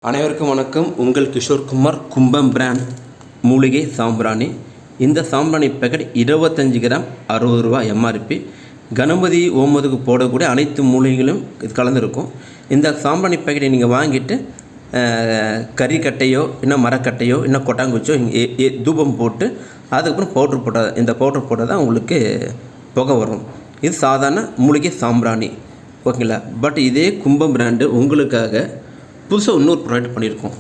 அனைவருக்கும் வணக்கம். உங்கள் கிஷோர்குமார், கும்பம் பிராண்ட் மூலிகை சாம்பிராணி. இந்த சாம்பிராணி பேக்கெட் 25 கிராம் 60 ரூபா எம்ஆர்பி. கணபதி ஓமத்துக்கு போடக்கூடிய அனைத்து மூலிகைகளும் இது கலந்துருக்கும். இந்த சாம்பிராணி பேக்கெட்டை நீங்கள் வாங்கிட்டு கறிக்கட்டையோ இன்னும் மரக்கட்டையோ இன்னும் கொட்டாங்குச்சோ தூபம் போட்டு அதுக்கப்புறம் பவுட்ரு போட்டால் இந்த பவுட்ரு போட்டால் தான் உங்களுக்கு புகை வரும். இது சாதாரண மூலிகை சாம்பிராணி, ஓகேங்களா? பட் இதே கும்பம் பிராண்டு உங்களுக்காக புதுசாக இன்னொரு ப்ராடக்ட் பண்ணியிருக்கோம்.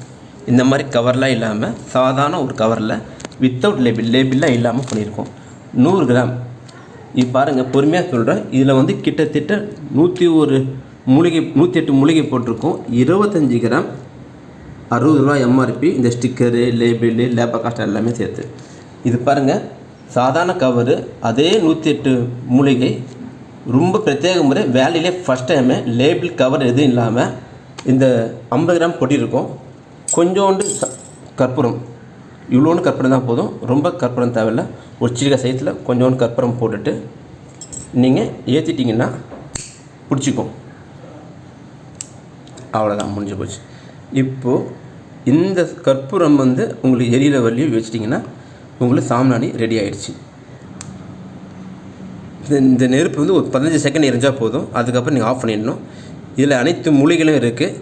இந்த மாதிரி கவர்லாம் இல்லாமல் சாதாரண ஒரு கவரில் வித்தவுட் லேபிள்லாம் இல்லாமல் பண்ணியிருக்கோம். 100 கிராம். இது பாருங்கள், பொறுமையாக சொல்கிறேன். இதில் கிட்டத்தட்ட 108 மூலிகை போட்டிருக்கோம். 25 கிராம் 60 ரூபா எம்ஆர்பி. இந்த ஸ்டிக்கரு, லேபிள், லேபர் காஸ்ட் எல்லாமே சேர்த்து. இது பாருங்கள், சாதாரண கவரு, அதே 108 மூலிகை. ரொம்ப பிரத்யேக முறை, வேலையிலே ஃபஸ்ட் டைமு லேபிள் கவர் எதுவும் இல்லாமல் இந்த 50 கிராம் கொட்டியிருக்கோம். கொஞ்சோண்டு கற்பூரம், இவ்வளோன்னு கற்பூரம் தான் போதும், ரொம்ப கற்பூரம் தேவையில்லை. ஒரு சிறிய சைஸில் கொஞ்சோண்டு கற்பூரம் போட்டுட்டு நீங்கள் ஏற்றிட்டிங்கன்னா பிடிச்சிக்கும். அவ்வளோதான், முடிஞ்சு போச்சு. இப்போது இந்த கற்பூரம் உங்களுக்கு எரியில வழியும் வச்சிட்டிங்கன்னா உங்களுக்கு சாம்பிராணி ரெடி ஆகிடுச்சு. இந்த நெருப்பு ஒரு 15 செகண்ட் எரிஞ்சால் போதும். அதுக்கப்புறம் நீங்கள் ஆஃப் பண்ணிடணும். இதில் அனைத்து மூலிகைகளும் இருக்குது.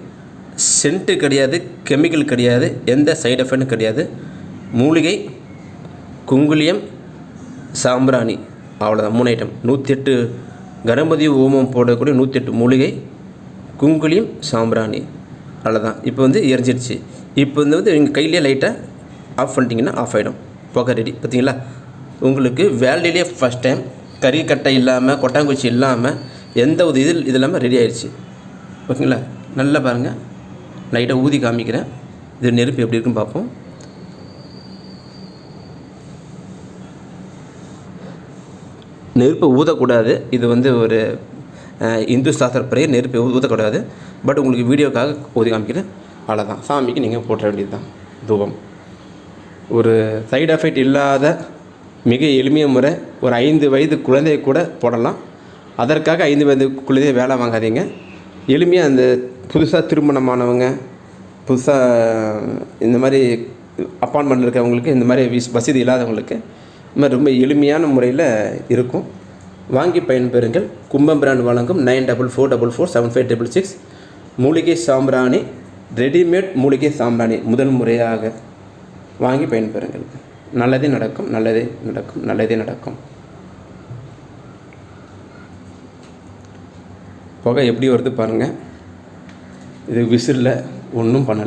சென்ட்டு கிடையாது, கெமிக்கல் கிடையாது, எந்த சைடு எஃபெக்டும் கிடையாது. மூலிகை, குங்குலியம், சாம்பிராணி, அவ்வளோதான். 3 ஐட்டம். 108 கணபதி ஓமம் போடக்கூடிய 108 மூலிகை, குங்குலியம், சாம்பிராணி, அவ்வளோதான். இப்போ எரிஞ்சிடுச்சு. இப்போ நீங்கள் கையிலே லைட்டாக ஆஃப் பண்ணிட்டீங்கன்னா ஆஃப் ஆகிடும். புகை ரெடி. பார்த்தீங்களா? உங்களுக்கு வேல்டிலே ஃபஸ்ட் டைம் கறிக்கட்டை இல்லாமல் கொட்டாங்குச்சி இல்லாமல் எந்த ஒரு இது இல்லாமல் ரெடி ஆகிடுச்சு. ஓகேங்களா? நல்லா பாருங்கள், லைட்டாக ஊதி காமிக்கிறேன். இது நெருப்பு எப்படி இருக்குன்னு பார்ப்போம். நெருப்பை ஊதக்கூடாது. இது ஒரு இந்து சாஸ்திர பிரேயர். நெருப்பை ஊதக்கூடாது. பட் உங்களுக்கு வீடியோக்காக ஊதி காமிக்கிறேன். அவ்வளோதான். சாமிக்கு நீங்கள் போட்ட வேண்டியது தான் தூபம். ஒரு சைடு எஃபெக்ட் இல்லாத மிக எளிமைய முறை. ஒரு 5 வயது குழந்தைய கூட போடலாம். அதற்காக 5 வயது குழந்தைய வேலை வாங்காதீங்க. எளிமையாக அந்த புதுசாக திருமணமானவங்க, புதுசாக இந்த மாதிரி அப்பார்ட்மெண்ட் இருக்கிறவங்களுக்கு, இந்த மாதிரி வசதி இல்லாதவங்களுக்கு இந்த மாதிரி ரொம்ப எளிமையான முறையில் இருக்கும். வாங்கி பயன்பெறுங்கள். கும்பம் பிராண்ட் வழங்கும் 94444756 மூலிகை சாம்பிராணி, ரெடிமேட் மூலிகை சாம்பிராணி முதல் முறையாக வாங்கி பயன்பெறுங்கள். நல்லதே நடக்கும், நல்லதே நடக்கும், நல்லதே நடக்கும். புகை எப்படி வருது பாருங்கள். இது விசிறில் ஒன்றும் பண்ணலை.